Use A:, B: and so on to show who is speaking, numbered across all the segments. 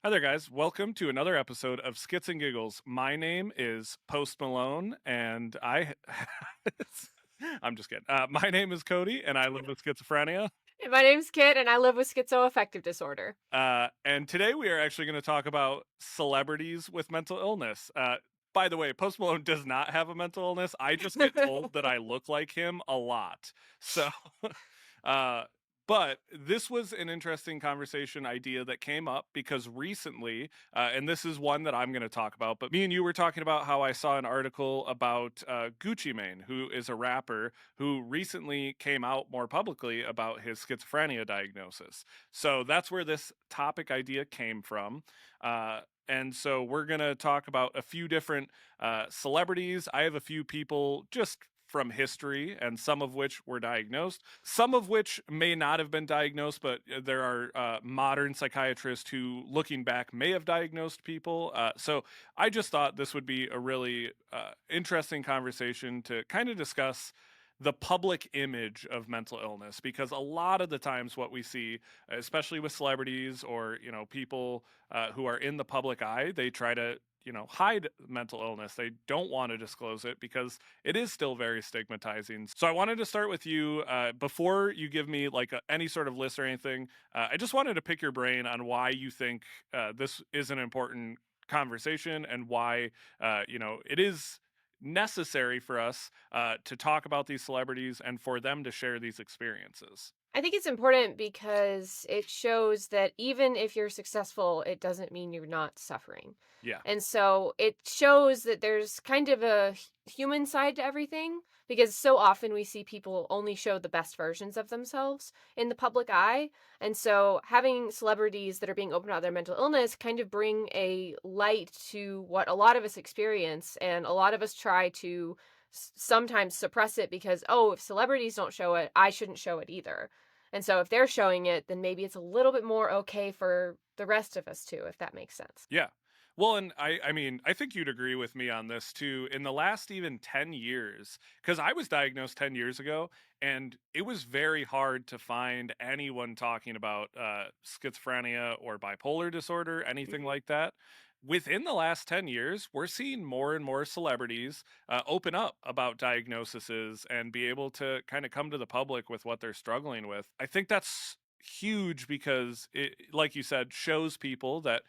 A: Hi there, guys. Welcome to another episode of Skits and Giggles. My name is Post Malone, and I'm just kidding. My name is Kody, and I live with schizophrenia.
B: Hey, my name's Kit, and I live with schizoaffective disorder.
A: And today we are actually going to talk about celebrities with mental illness. By the way, Post Malone does not have a mental illness. I just get told that I look like him a lot. So, uh, but this was an interesting conversation idea that came up because recently, and this is one that I'm going to talk about, but me and you were talking about how I saw an article about Gucci Mane, who is a rapper who recently came out more publicly about his schizophrenia diagnosis. So that's where this topic idea came from. And so we're going to talk about a few different celebrities. I have a few people just from history, and some of which were diagnosed, some of which may not have been diagnosed, but there are modern psychiatrists who, looking back, may have diagnosed people. So I just thought this would be a really interesting conversation to kind of discuss the public image of mental illness, because a lot of the times what we see, especially with celebrities or people who are in the public eye, they try to hide mental illness. They don't want to disclose it because it is still very stigmatizing. So I wanted to start with you. Before you give me like any sort of list or anything, I just wanted to pick your brain on why you think this is an important conversation, and why it is necessary for us to talk about these celebrities and for them to share these experiences.
B: I think it's important because it shows that even if you're successful, it doesn't mean you're not suffering.
A: Yeah.
B: And so it shows that there's kind of a human side to everything, because so often we see people only show the best versions of themselves in the public eye. And so having celebrities that are being open about their mental illness kind of bring a light to what a lot of us experience, and a lot of us try to sometimes suppress it because, oh, if celebrities don't show it, I shouldn't show it either. And so if they're showing it, then maybe it's a little bit more okay for the rest of us too, if that makes sense.
A: Yeah. Well, and I mean, I think you'd agree with me on this too. In the last even 10 years, because I was diagnosed 10 years ago, and it was very hard to find anyone talking about schizophrenia or bipolar disorder, anything
B: Mhm.
A: like that. Within the last 10 years, we're seeing more and more celebrities open up about diagnoses and be able to kind of come to the public with what they're struggling with. I think that's huge because it, like you said, shows people that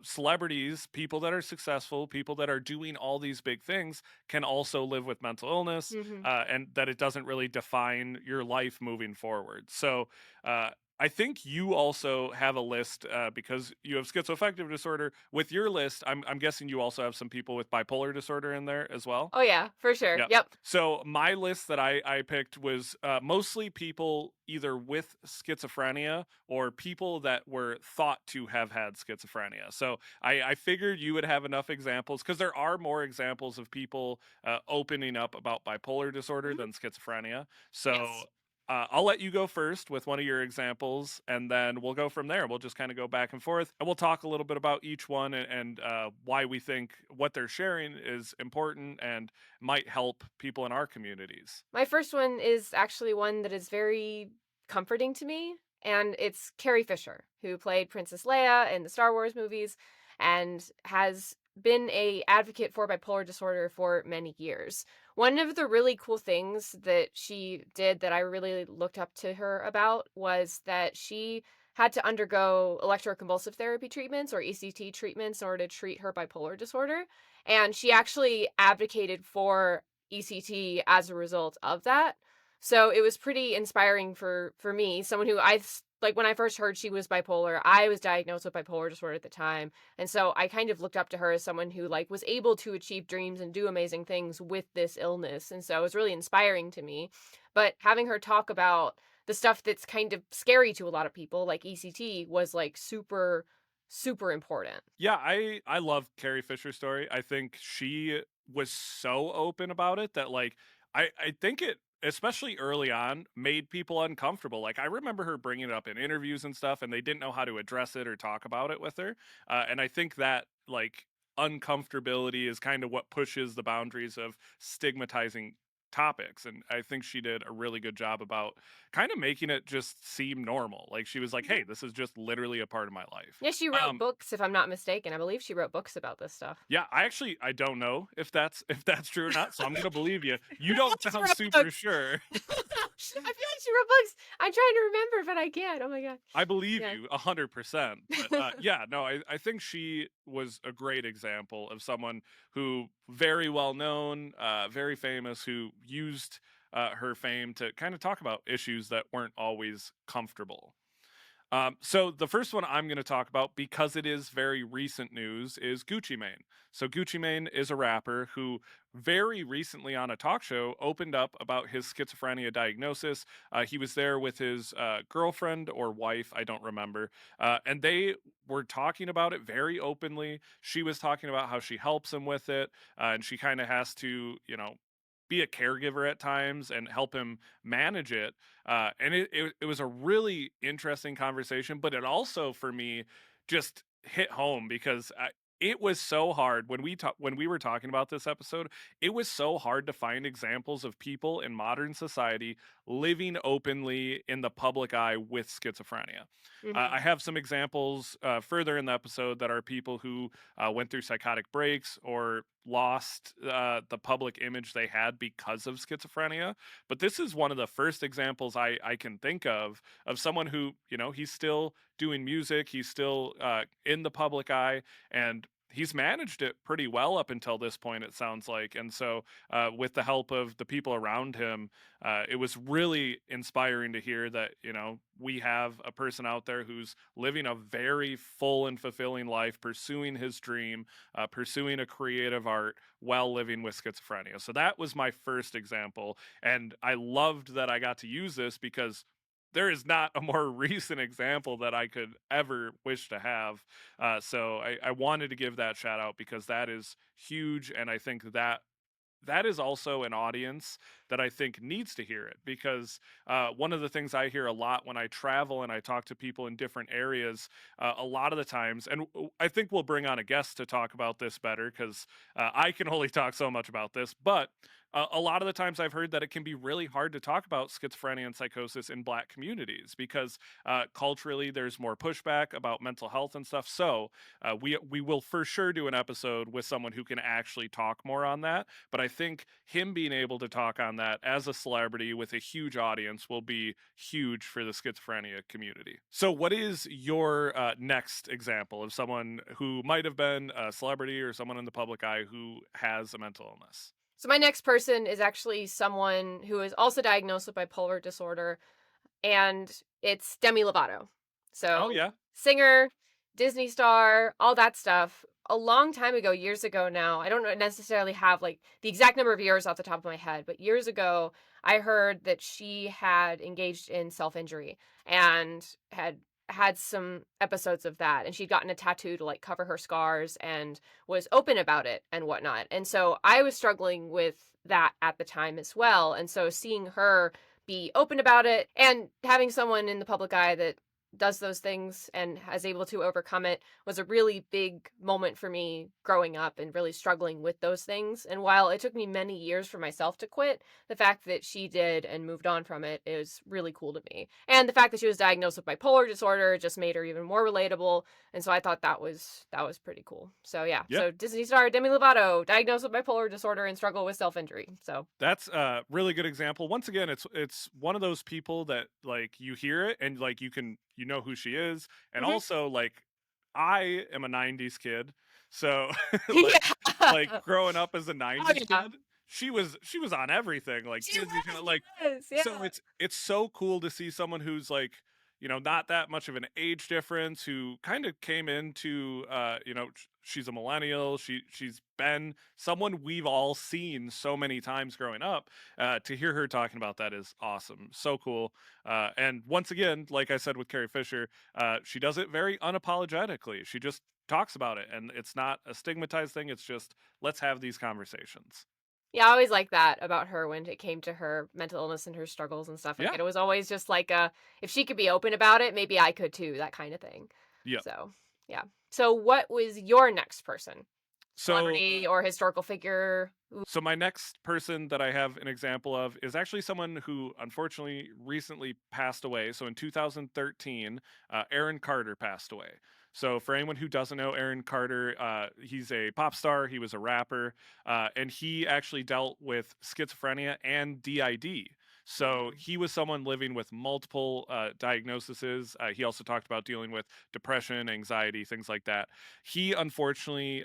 A: celebrities, people that are successful, people that are doing all these big things, can also live with mental illness,
B: Mhm.
A: and that it doesn't really define your life moving forward. So uh, I think you also have a list, because you have schizoaffective disorder. With your list, I'm guessing you also have some people with bipolar disorder in there as well.
B: Oh yeah, for sure.
A: Yeah.
B: Yep.
A: So my list that I picked was mostly people either with schizophrenia or people that were thought to have had schizophrenia. So I figured you would have enough examples, because there are more examples of people opening up about bipolar disorder
B: Mhm.
A: than schizophrenia. So
B: Yes.
A: I'll let you go first with one of your examples, and then we'll go from there. We'll just kind of go back and forth, and we'll talk a little bit about each one, and why we think what they're sharing is important and might help people in our communities.
B: My first one is actually one that is very comforting to me, and it's Carrie Fisher, who played Princess Leia in the Star Wars movies and has been a advocate for bipolar disorder for many years. One of the really cool things that she did that I really looked up to her about was that she had to undergo electroconvulsive therapy treatments, or ECT treatments, in order to treat her bipolar disorder. And she actually advocated for ECT as a result of that. So it was pretty inspiring for me, someone who like when I first heard she was bipolar, I was diagnosed with bipolar disorder at the time. And so I kind of looked up to her as someone who like was able to achieve dreams and do amazing things with this illness. And so it was really inspiring to me. But having her talk about the stuff that's kind of scary to a lot of people, like ECT, was like super important.
A: Yeah, I love Carrie Fisher's story. I think she was so open about it that, like, I think it, especially early on, made people uncomfortable. Like, I remember her bringing it up in interviews and stuff, and they didn't know how to address it or talk about it with her. And I think that, like, uncomfortability is kind of what pushes the boundaries of stigmatizing topics. And I think she did a really good job about kind of making it just seem normal. Like she was like,
B: Mhm.
A: hey, this is just literally a part of my life.
B: Yeah, she wrote
A: Um,
B: books, if I'm not mistaken. I believe she wrote books about this stuff.
A: yeah, I don't know if that's true or not, so I'm gonna believe you.
B: I
A: You
B: feel
A: don't
B: like she
A: sound
B: wrote
A: super
B: books.
A: sure.
B: I feel like she wrote books. I'm trying to remember, but I can't. Oh my god.
A: I believe
B: Yeah.
A: you 100%. But yeah, no, I think she was a great example of someone who very well known, very famous, who used her fame to kind of talk about issues that weren't always comfortable. So the first one I'm going to talk about, because it is very recent news, is Gucci Mane. So Gucci Mane is a rapper who very recently on a talk show opened up about his schizophrenia diagnosis. He was there with his girlfriend or wife, I don't remember, and they were talking about it very openly. She was talking about how she helps him with it, and she kind of has to, be a caregiver at times and help him manage it. And it was a really interesting conversation, but it also for me just hit home because it was so hard when when we were talking about this episode. It was so hard to find examples of people in modern society living openly in the public eye with schizophrenia.
B: Mhm.
A: I have some examples further in the episode that are people who went through psychotic breaks or lost the public image they had because of schizophrenia. But this is one of the first examples I can think of someone who, he's still doing music, he's still in the public eye, and he's managed it pretty well up until this point, it sounds like. And so, with the help of the people around him, it was really inspiring to hear that, we have a person out there who's living a very full and fulfilling life, pursuing his dream, pursuing a creative art while living with schizophrenia. So that was my first example. And I loved that I got to use this because there is not a more recent example that I could ever wish to have. So I wanted to give that shout out because that is huge. And I think that is also an audience that I think needs to hear it because one of the things I hear a lot when I travel and I talk to people in different areas, a lot of the times, and I think we'll bring on a guest to talk about this better because I can only talk so much about this, but a lot of the times I've heard that it can be really hard to talk about schizophrenia and psychosis in Black communities because culturally there's more pushback about mental health and stuff. So we will for sure do an episode with someone who can actually talk more on that. But I think him being able to talk on that as a celebrity with a huge audience will be huge for the schizophrenia community. So, what is your next example of someone who might have been a celebrity or someone in the public eye who has a mental illness?
B: So my next person is actually someone who is also diagnosed with bipolar disorder, and it's Demi Lovato.
A: Oh,
B: So
A: yeah.
B: singer, Disney star, all that stuff. A long time ago, years ago now, I don't necessarily have like the exact number of years off the top of my head, but years ago, I heard that she had engaged in self-injury and had some episodes of that, and she'd gotten a tattoo to like cover her scars and was open about it and whatnot. And so I was struggling with that at the time as well. And so seeing her be open about it and having someone in the public eye that does those things and is able to overcome it was a really big moment for me growing up and really struggling with those things. And while it took me many years for myself to quit, the fact that she did and moved on from it is really cool to me. And the fact that she was diagnosed with bipolar disorder just made her even more relatable. And so I thought that was pretty cool. So yeah,
A: Yeah.
B: so Disney star Demi Lovato diagnosed with bipolar disorder and struggle with self-injury. So
A: That's a really good example. Once again, it's one of those people that like you hear it and like you know who she is, and
B: mhm.
A: also like I am a '90s kid, so like
B: Yeah.
A: growing up as a
B: Oh
A: '90s
B: yeah.
A: kid, she was on everything like
B: She
A: Disney
B: was,
A: Channel,
B: she
A: like
B: was,
A: so
B: yeah.
A: it's so cool to see someone who's like not that much of an age difference who kind of came into she's a millennial, she's been someone we've all seen so many times growing up. To hear her talking about that is awesome, so cool. And once again, like I said with Carrie Fisher, she does it very unapologetically. She just talks about it and it's not a stigmatized thing, it's just let's have these conversations.
B: Yeah, I always liked that about her when it came to her mental illness and her struggles and stuff like
A: Yeah.
B: it. It was always just like if she could be open about it, maybe I could too, that kind of thing.
A: Yeah.
B: So, yeah. So what was your next person?
A: So
B: celebrity or historical figure.
A: So my next person that I have an example of is actually someone who unfortunately recently passed away. So in 2013, Aaron Carter passed away. So for anyone who doesn't know Aaron Carter, he's a pop star. He was a rapper, and he actually dealt with schizophrenia and DID. So
B: Mm.
A: he was someone living with multiple diagnoses. He also talked about dealing with depression, anxiety, things like that. He unfortunately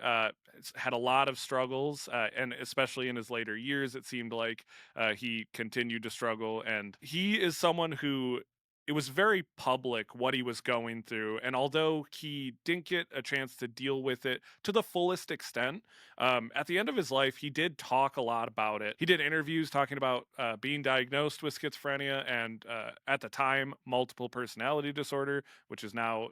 A: had a lot of struggles, and especially in his later years, it seemed like he continued to struggle. And he is someone who it was very public what he was going through. And although he didn't get a chance to deal with it to the fullest extent, at the end of his life, he did talk a lot about it. He did interviews talking about being diagnosed with schizophrenia and, at the time, multiple personality disorder, which is now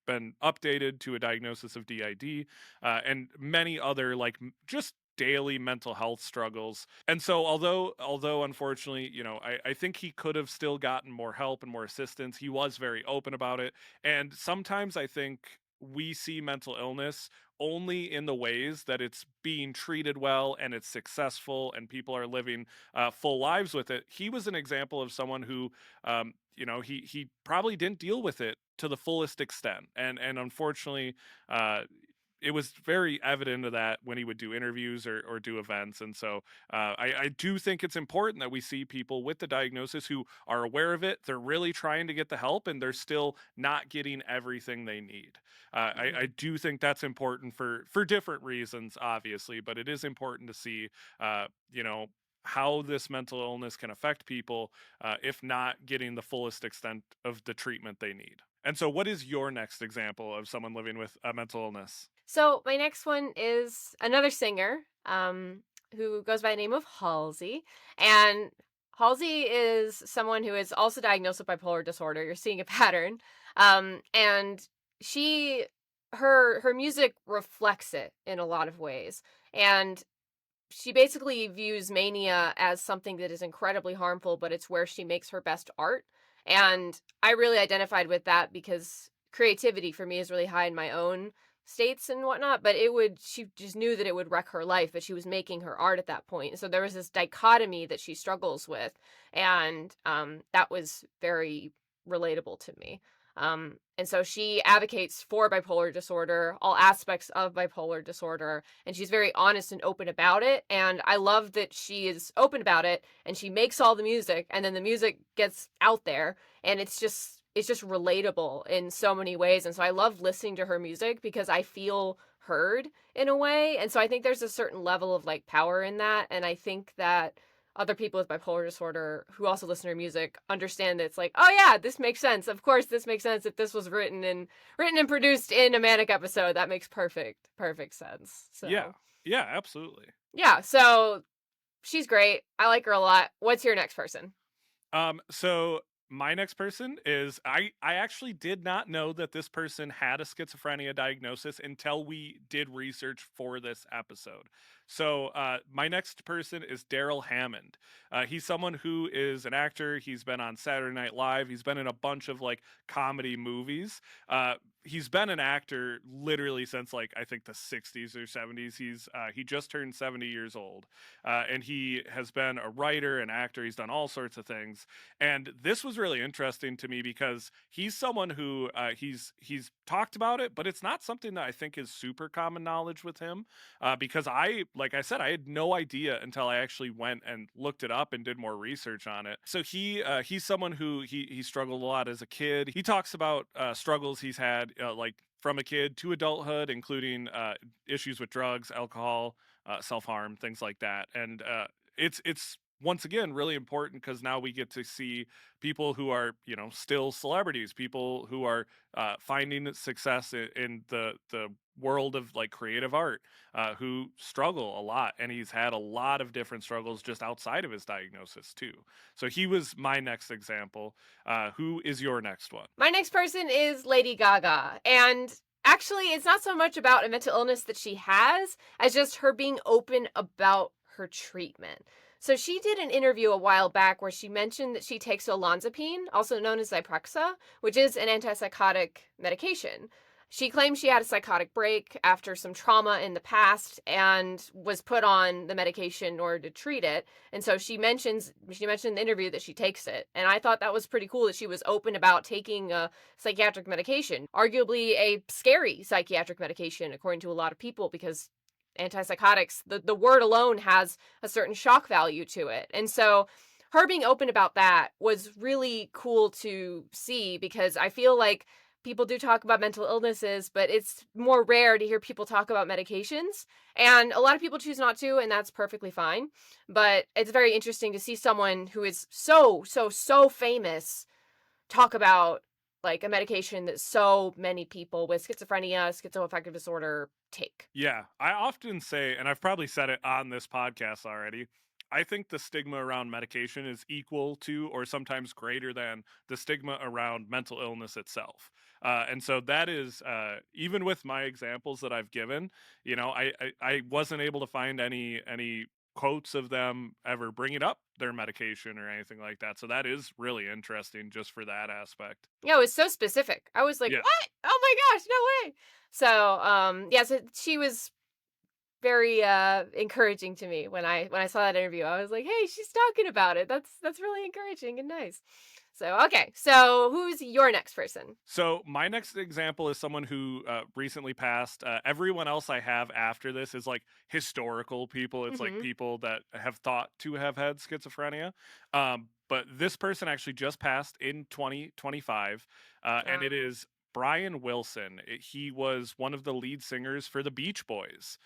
A: been updated to a diagnosis of DID, and many other just daily mental health struggles. And so although unfortunately, I think he could have still gotten more help and more assistance. He was very open about it. And sometimes I think we see mental illness only in the ways that it's being treated well and it's successful and people are living full lives with it. He was an example of someone who, he probably didn't deal with it to the fullest extent, and unfortunately, uh, it was very evident of that when he would do interviews or do events. And so I do think it's important that we see people with the diagnosis who are aware of it. They're really trying to get the help and they're still not getting everything they need. I
B: Mhm.
A: do think that's important for different reasons, obviously, but it is important to see, uh, you know, how this mental illness can affect people if not getting the fullest extent of the treatment they need. And so, what is your next example of someone living with a mental illness?
B: So my next one is another singer, who goes by the name of Halsey, and Halsey is someone who is also diagnosed with bipolar disorder. You're seeing a pattern, and she her music reflects it in a lot of ways, and she basically views mania as something that is incredibly harmful, but it's where she makes her best art. And I really identified with that because creativity for me is really high in my own states and whatnot, but she just knew that it would wreck her life, but she was making her art at that point. So there was this dichotomy that she struggles with. And that was very relatable to me. And so she advocates for bipolar disorder, all aspects of bipolar disorder, and she's very honest and open about it. And I love that she is open about it and she makes all the music and then the music gets out there and it's just relatable in so many ways. And so I love listening to her music because I feel heard in a way. And so I think there's a certain level of like power in that. And I think that other people with bipolar disorder who also listen to her music understand that it's like, oh yeah, this makes sense. Of course, this makes sense if this was written and produced in a manic episode. That makes perfect sense.
A: Yeah,
B: So
A: yeah, absolutely.
B: yeah, so she's great. I like her a lot. What's your next person?
A: So my next person is I actually did not know that this person had a schizophrenia diagnosis until we did research for this episode. So my next person is Darrell Hammond. He's someone who is an actor. He's been on Saturday Night Live. He's been in a bunch of comedy movies. He's been an actor literally since I think the 60s or 70s. He just turned 70 years old, and he has been a writer, an actor. He's done all sorts of things. And this was really interesting to me because he's someone who he's talked about it, but it's not something that I think is super common knowledge with him. Because like I said, I had no idea until I actually went and looked it up and did more research on it. So he's someone who he struggled a lot as a kid. He talks about struggles he's had from a kid to adulthood, including issues with drugs, alcohol, self harm, things like that. And it's once again really important because now we get to see people who are still celebrities, people who are finding success in the world of creative art, who struggle a lot, and he's had a lot of different struggles just outside of his diagnosis too. So he was my next example. Who is your next one?
B: My next person is Lady Gaga. And actually, it's not so much about a mental illness that she has as just her being open about her treatment. So she did an interview a while back where she mentioned that she takes olanzapine, also known as Zyprexa, which is an antipsychotic medication. She claimed she had a psychotic break after some trauma in the past and was put on the medication in order to treat it. And so she mentioned in the interview that she takes it. And I thought that was pretty cool that she was open about taking a psychiatric medication, arguably a scary psychiatric medication according to a lot of people, because antipsychotics, the word alone has a certain shock value to it. And so her being open about that was really cool to see, because I feel like people do talk about mental illnesses, but it's more rare to hear people talk about medications. And a lot of people choose not to, and that's perfectly fine. But it's very interesting to see someone who is so famous talk about like a medication that so many people with schizophrenia, schizoaffective disorder take.
A: Yeah, I often say, and I've probably said it on this podcast already, I think the stigma around medication is equal to or sometimes greater than the stigma around mental illness itself. And so that is, even with my examples that I've given, I wasn't able to find any quotes of them ever bringing up their medication or anything like that. So that is really interesting just for that aspect.
B: Yeah, it was so specific. I was like,
A: Yeah.
B: "What? Oh my gosh, no way." So, yeah, so she was very encouraging to me when I saw that interview. I was like, "Hey, she's talking about it. That's really encouraging and nice." So, okay. So, who's your next person?
A: So my next example is someone who recently passed. Everyone else I have after this is like historical people. It's like
B: Mhm.
A: people that have thought to have had schizophrenia. But this person actually just passed in 2025, and it
B: Oh.
A: is Brian Wilson. He was one of the lead singers for the Beach Boys.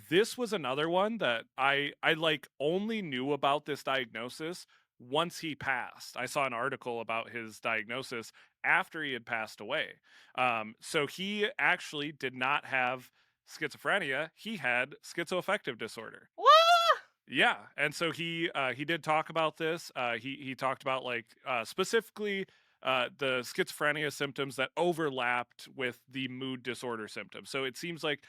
A: This was another one that I like only knew about this diagnosis once he passed. I saw an article about his diagnosis after he had passed away. So he actually did not have schizophrenia. He had schizoaffective disorder.
B: What?
A: Yeah, and so he did talk about this. He talked about like specifically the schizophrenia symptoms that overlapped with the mood disorder symptoms. So it seems like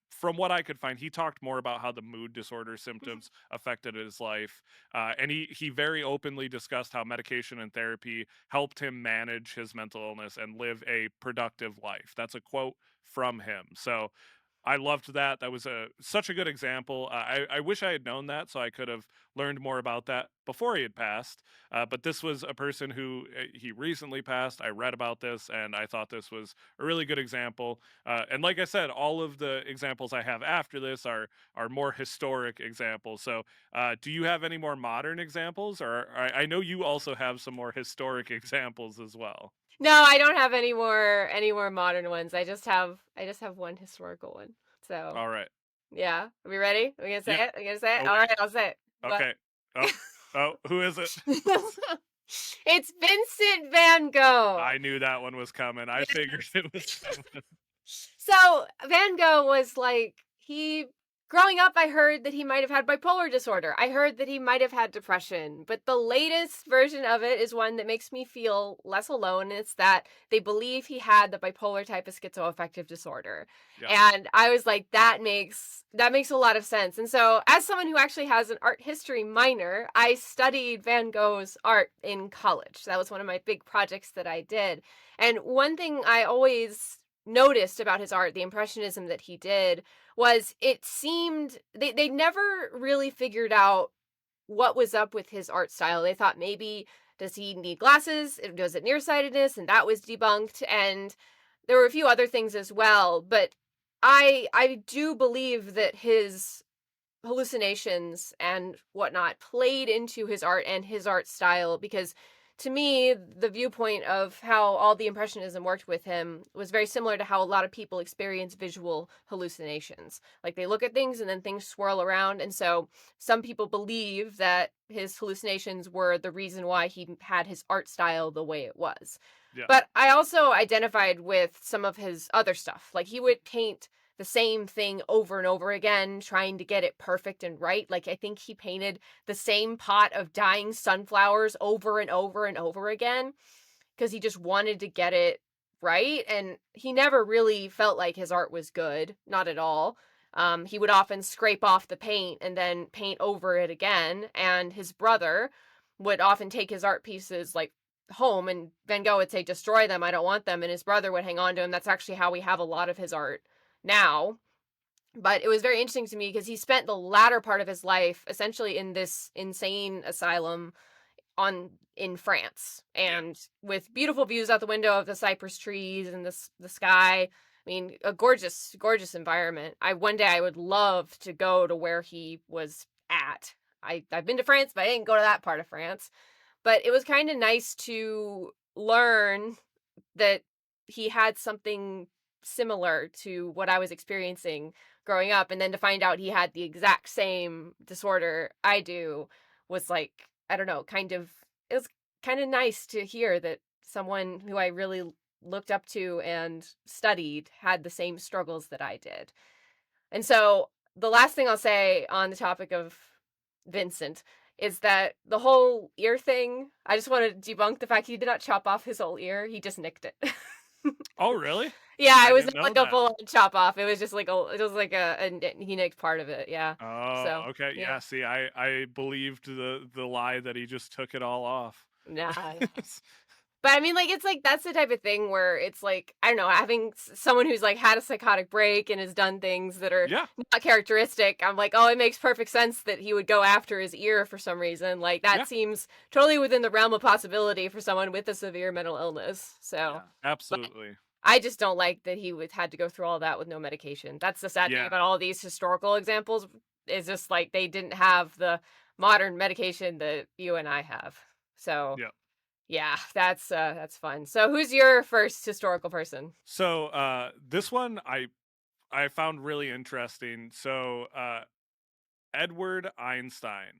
A: from what I could find, he talked more about how the mood disorder symptoms affected his life, and he very openly discussed how medication and therapy helped him manage his mental illness and live a productive life. That's a quote from him. So I loved that. That was such a good example. I wish I had known that so I could have learned more about that before he had passed. But this was a person who he recently passed. I read about this and I thought this was a really good example. And like I said, all of the examples I have after this are more historic examples. So do you have any more modern examples, or I know you also have some more historic examples as well?
B: No, I don't have any more modern ones. I just have one historical one. So,
A: All right.
B: yeah. Are we ready? Are we gonna say
A: Yeah.
B: it? Are we gonna say it?
A: Oh
B: All
A: wait.
B: right, I'll say it. What?
A: Okay. Oh, oh, who is it?
B: It's Vincent Van Gogh.
A: I knew that one was coming. I figured it was coming.
B: So Van Gogh was like, growing up, I heard that he might have had bipolar disorder. I heard that he might have had depression, but the latest version of it is one that makes me feel less alone. It's that they believe he had the bipolar type of schizoaffective disorder.
A: Yeah.
B: And I was like, that makes a lot of sense. And so, as someone who actually has an art history minor, I studied Van Gogh's art in college. That was one of my big projects that I did. And one thing I always noticed about his art, the impressionism that he did, was it seemed they never really figured out what was up with his art style. They thought maybe, does he need glasses? Was it nearsightedness? And that was debunked. And there were a few other things as well. But I do believe that his hallucinations and whatnot played into his art and his art style, because to me the viewpoint of how all the impressionism worked with him was very similar to how a lot of people experience visual hallucinations. Like, they look at things and then things swirl around, and so some people believe that his hallucinations were the reason why he had his art style the way it was.
A: Yeah.
B: But I also identified with some of his other stuff. Like, he would paint the same thing over and over again, trying to get it perfect and right. Like, I think he painted the same pot of dying sunflowers over and over and over again because he just wanted to get it right. And he never really felt like his art was good, not at all. He would often scrape off the paint and then paint over it again. And his brother would often take his art pieces, like home, and Van Gogh would say, "Destroy them, I don't want them," and his brother would hang on to him. That's actually how we have a lot of his art now. But it was very interesting to me because he spent the latter part of his life essentially in this insane asylum on in France,
A: Yeah.
B: and with beautiful views out the window of the cypress trees and the sky. I mean, a gorgeous, gorgeous environment. I One day I would love to go to where he was at. I've been to France, but I didn't go to that part of France. But it was kind of nice to learn that he had something similar to what I was experiencing growing up, and then to find out he had the exact same disorder I do was like, I don't know, kind of, it was kind of nice to hear that someone who I really looked up to and studied had the same struggles that I did. And so the last thing I'll say on the topic of Vincent is that the whole ear thing, I just want to debunk the fact he did not chop off his whole ear. He just nicked it.
A: Oh, really?
B: Yeah,
A: I
B: it was
A: didn't
B: not
A: know
B: like a
A: that.
B: full on chop off. It was just like it was like he nicked part of it. Yeah.
A: Oh,
B: So
A: okay.
B: yeah,
A: Yeah, see, I believed the lie that he just took it all off.
B: nah. But I mean, like, it's like that's the type of thing where it's like, I don't know, having someone who's like had a psychotic break and has done things that are
A: Yeah,
B: not characteristic. I'm like, oh, it makes perfect sense that he would go after his ear for some reason. Like, that
A: yeah,
B: seems totally within the realm of possibility for someone with a severe mental illness. So,
A: yeah,
B: but
A: absolutely.
B: I just don't like that he would had to go through all that with no medication. That's the sad thing
A: Yeah,
B: about all these historical examples, is just like they didn't have the modern medication that you and I have. So,
A: yeah.
B: yeah, that's fun. So who's your first historical person?
A: So, this one I found really interesting. So, Edward Einstein,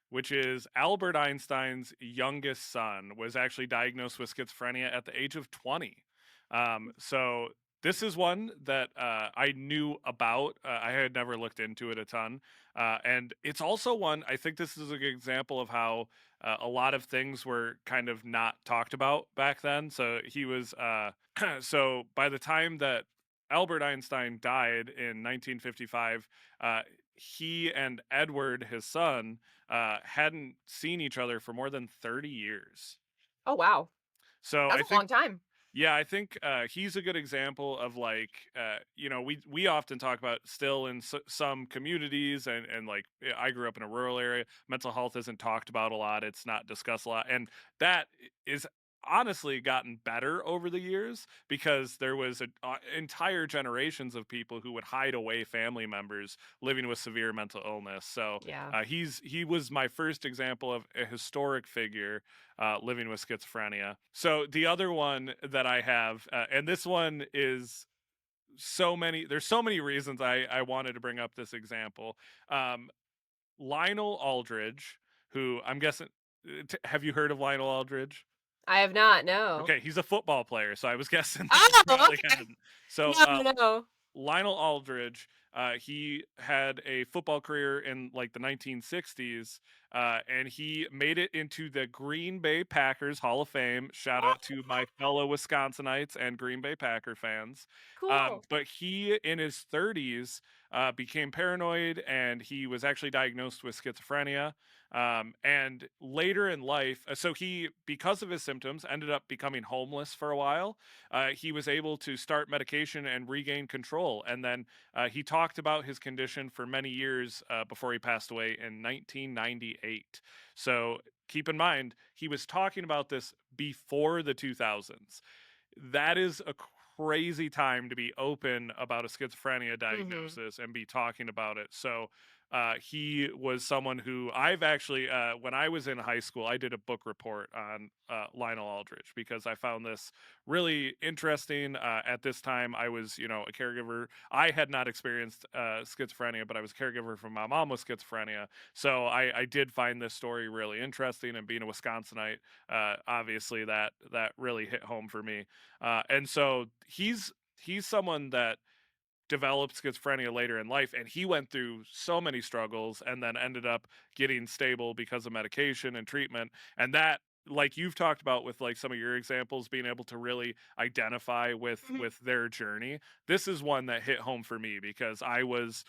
A: which is Albert Einstein's youngest son, was actually diagnosed with schizophrenia at the age of 20. So this is one that I knew about. I had never looked into it a ton. And it's also one, I think this is a good example of how a lot of things were kind of not talked about back then. So he was, so by the time that Albert Einstein died in 1955, he and Edward, his son, hadn't seen each other for more than 30 years.
B: Oh wow,
A: So
B: that's
A: I
B: a long
A: think,
B: time.
A: yeah, I think he's a good example of like, we often talk about still in some communities, and like I grew up in a rural area, mental health isn't talked about a lot. It's not discussed a lot, and that is honestly gotten better over the years because there was entire generations of people who would hide away family members living with severe mental illness. So
B: Yeah.
A: he was my first example of a historic figure living with schizophrenia. So the other one that I have, and this one is there's so many reasons I wanted to bring up this example. Um, Lionel Aldridge, who I'm guessing, have you heard of Lionel Aldridge?
B: I have not, no.
A: Okay, he's a football player, so I was guessing that you
B: Oh,
A: probably
B: okay.
A: hadn't. So,
B: No, no.
A: Lionel Aldridge, he had a football career in like the 1960s, and he made it into the Green Bay Packers Hall of Fame. Shout out to my fellow Wisconsinites and Green Bay Packer fans.
B: Cool.
A: But he, in his 30s, became paranoid, and he was actually diagnosed with schizophrenia. And later in life, so he, because of his symptoms, ended up becoming homeless for a while. He was able to start medication and regain control. And then he talked about his condition for many years before he passed away in 1998. So keep in mind, he was talking about this before the 2000s. That is a crazy time to be open about a schizophrenia
B: Mhm.
A: diagnosis and be talking about it. So he was someone who I've actually, when I was in high school, I did a book report on Lionel Aldridge because I found this really interesting. At this time, I was, a caregiver. I had not experienced schizophrenia, but I was a caregiver for my mom with schizophrenia. So I did find this story really interesting. And being a Wisconsinite, obviously that really hit home for me. And so he's someone that developed schizophrenia later in life, and he went through so many struggles and then ended up getting stable because of medication and treatment. And that, like you've talked about with like some of your examples, being able to really identify with
B: Mhm.
A: their journey, this is one that hit home for me because I was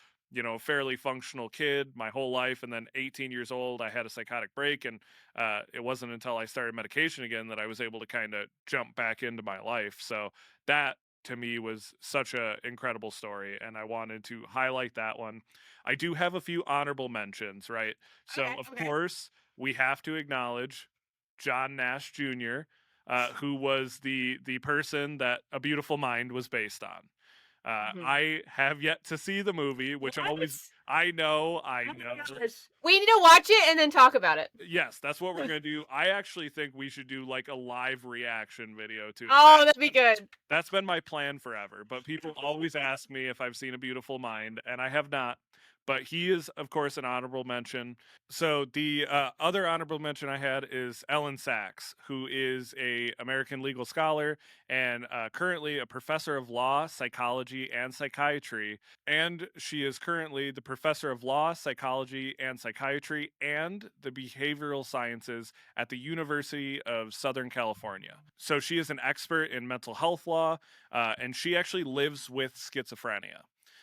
A: fairly functional kid my whole life, and then 18 years old, I had a psychotic break, and it wasn't until I started medication again that I was able to kind of jump back into my life. So that to me was such a incredible story, and I wanted to highlight that one. I do have a few honorable mentions, right? So
B: Okay,
A: of
B: okay.
A: course we have to acknowledge John Nash Jr., who was the person that A Beautiful Mind was based on.
B: Mhm.
A: I have yet to see the movie, which
B: What?
A: always I know, I
B: Oh
A: know.
B: my gosh. We need to watch it and then talk about it.
A: Yes, that's what we're gonna do. I actually think we should do like a live reaction video to it.
B: Oh, that'd be good.
A: That's been my plan forever. But people always ask me if I've seen A Beautiful Mind, and I have not. But he is, of course, an honorable mention. So the other honorable mention I had is Ellen Sachs, who is a American legal scholar and currently a professor of law, psychology, and psychiatry. And she is currently the professor of law, psychology, and psychiatry, and the behavioral sciences at the University of Southern California. So she is an expert in mental health law, and she actually lives with schizophrenia.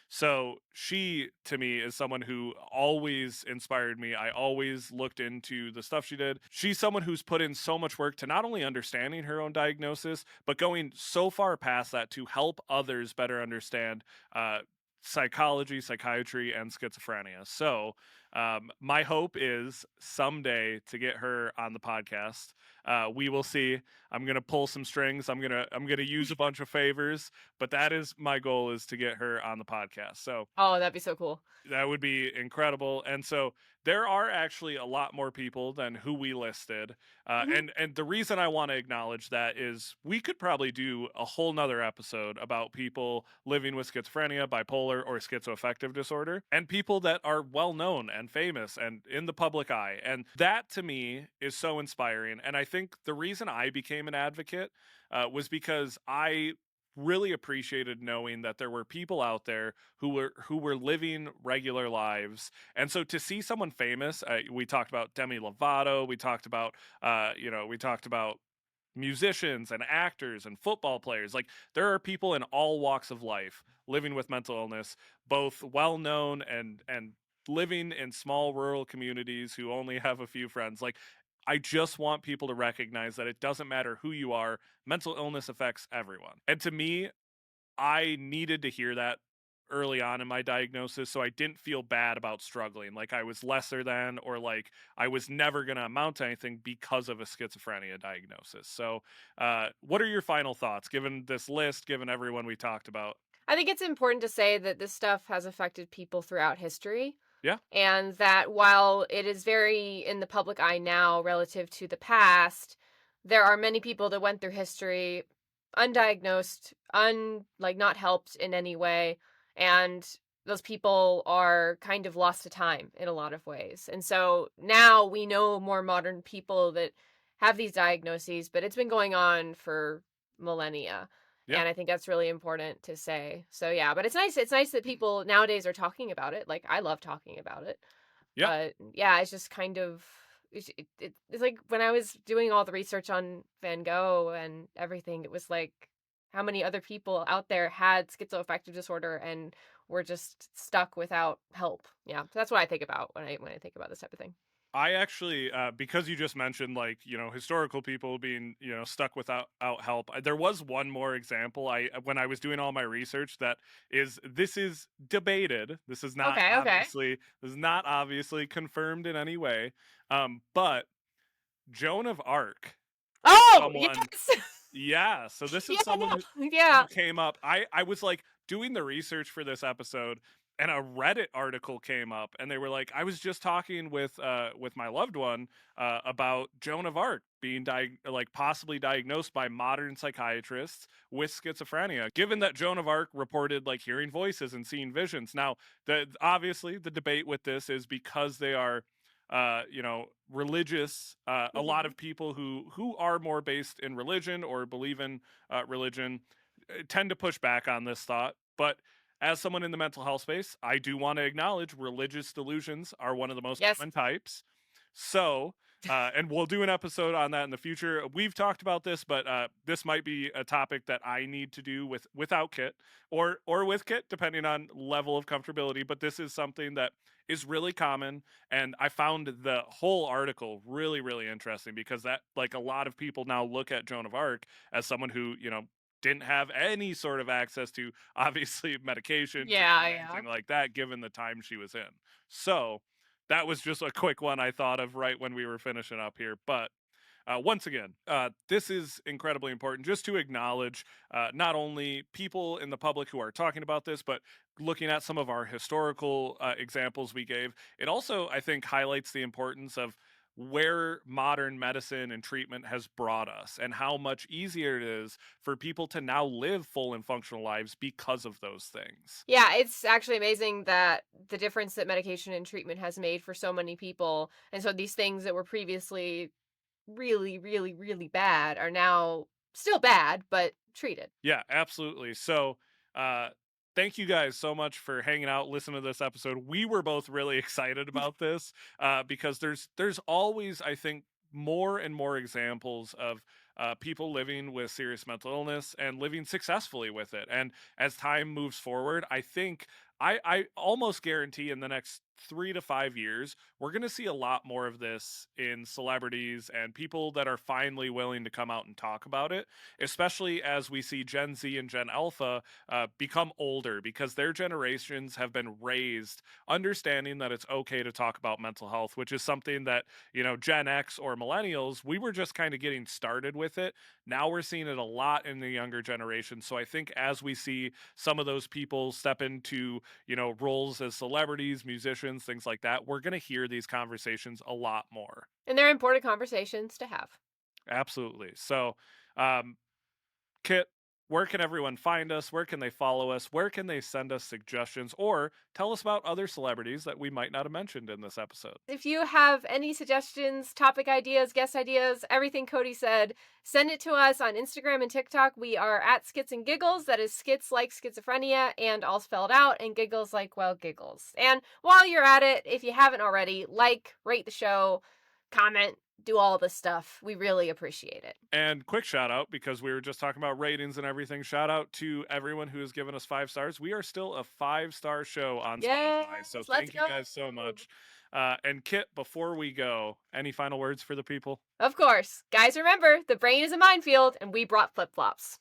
A: So she, to me, is someone who always inspired me. I always looked into the stuff she did. She's someone who's put in so much work to not only understanding her own diagnosis, but going so far past that to help others better understand psychology, psychiatry, and schizophrenia. So, my hope is someday to get her on the podcast. We will see. I'm gonna pull some strings. I'm gonna use a bunch of favors, but that is my goal, is to get her on the podcast. So
B: Oh, that'd be so cool.
A: that would be incredible. And so there are actually a lot more people than who we listed.
B: Mhm.
A: And the reason I want to acknowledge that is we could probably do a whole nother episode about people living with schizophrenia, bipolar, or schizoaffective disorder, and people that are well known and famous and in the public eye. And that to me is so inspiring. And I think the reason I became an advocate was because I really appreciated knowing that there were people out there who were living regular lives. And so to see someone famous, we talked about Demi Lovato, we talked about musicians and actors and football players. Like, there are people in all walks of life living with mental illness, both well known and living in small rural communities who only have a few friends. Like, I just want people to recognize that it doesn't matter who you are, mental illness affects everyone. And to me, I needed to hear that early on in my diagnosis, so I didn't feel bad about struggling, like I was lesser than, or like I was never going to amount to anything because of a schizophrenia diagnosis. So, what are your final thoughts, given this list, given everyone we talked about?
B: I think it's important to say that this stuff has affected people throughout history,
A: Yeah,
B: and that while it is very in the public eye now relative to the past, there are many people that went through history undiagnosed, like not helped in any way, and those people are kind of lost to time in a lot of ways. And so now we know more modern people that have these diagnoses, but it's been going on for millennia.
A: yeah,
B: And I think that's really important to say. So yeah, but it's nice that people nowadays are talking about it. Like I love talking about it.
A: yeah.
B: But yeah, it's just kind of it's like when I was doing all the research on Van Gogh and everything, it was like how many other people out there had schizoaffective disorder and were just stuck without help. Yeah, so that's what I think about when I think about this type of thing.
A: I actually, because you just mentioned, like, historical people being, stuck without help. There was one more example. When I was doing all my research, this is debated.
B: Okay, okay.
A: This is not obviously confirmed in any way. But Joan of Arc is
B: Oh
A: someone.
B: yes,
A: Yeah, so this is
B: yeah,
A: someone
B: no,
A: who
B: yeah.
A: came up. I was like doing the research for this episode, and a Reddit article came up, and they were like, I was just talking with my loved one about Joan of Arc being like possibly diagnosed by modern psychiatrists with schizophrenia, given that Joan of Arc reported like hearing voices and seeing visions. Now, obviously the debate with this is because they are religious. A lot
B: Mhm.
A: of people who are more based in religion or believe in religion tend to push back on this thought. But as someone in the mental health space, I do want to acknowledge religious delusions are one of the most
B: Yes.
A: common types. So And we'll do an episode on that in the future. We've talked about this, but this might be a topic that I need to do without Kit or with Kit, depending on level of comfortability. But this is something that is really common, and I found the whole article really, really interesting because that, like, a lot of people now look at Joan of Arc as someone who, didn't have any sort of access to obviously medication,
B: Yeah,
A: treatment,
B: yeah.
A: anything like that, given the time she was in. So that was just a quick one I thought of right when we were finishing up here. But once again, this is incredibly important just to acknowledge not only people in the public who are talking about this, but looking at some of our historical examples we gave. It also, I think, highlights the importance of where modern medicine and treatment has brought us and how much easier it is for people to now live full and functional lives because of those things.
B: Yeah, it's actually amazing that the difference that medication and treatment has made for so many people. And so these things that were previously really, really, really bad are now still bad, but treated.
A: Yeah, absolutely. So, uh, thank you guys so much for hanging out, listening to this episode. We were both really excited about this because there's always, I think, more and more examples of people living with serious mental illness and living successfully with it. And as time moves forward, I think I almost guarantee in the next 3 to 5 years, we're going to see a lot more of this in celebrities and people that are finally willing to come out and talk about it, especially as we see Gen Z and Gen Alpha become older because their generations have been raised understanding that it's okay to talk about mental health, which is something that, Gen X or millennials, we were just kind of getting started with it. Now we're seeing it a lot in the younger generation. So I think as we see some of those people step into, roles as celebrities, musicians, things like that, we're going to hear these conversations a lot more.
B: And they're important conversations to have.
A: Absolutely. So, um, Kit, where can everyone find us? Where can they follow us? Where can they send us suggestions or tell us about other celebrities that we might not have mentioned in this episode?
B: If you have any suggestions, topic ideas, guest ideas, everything Cody said, send it to us on Instagram and TikTok. We are at Schiz and Giggles. That is skits like schizophrenia and all spelled out, and giggles like, well, giggles. And while you're at it, if you haven't already, like, rate the show, comment, do all the stuff. We really appreciate it.
A: And quick shout out because we were just talking about ratings and everything. Shout out to everyone who has given us 5 stars. We are still a 5-star show on Spotify. So
B: Yes, let's
A: thank you
B: go.
A: guys so much. And Kit, before we go, any final words for the people?
B: Of course. Guys, remember, the brain is a minefield, and we brought flip flops.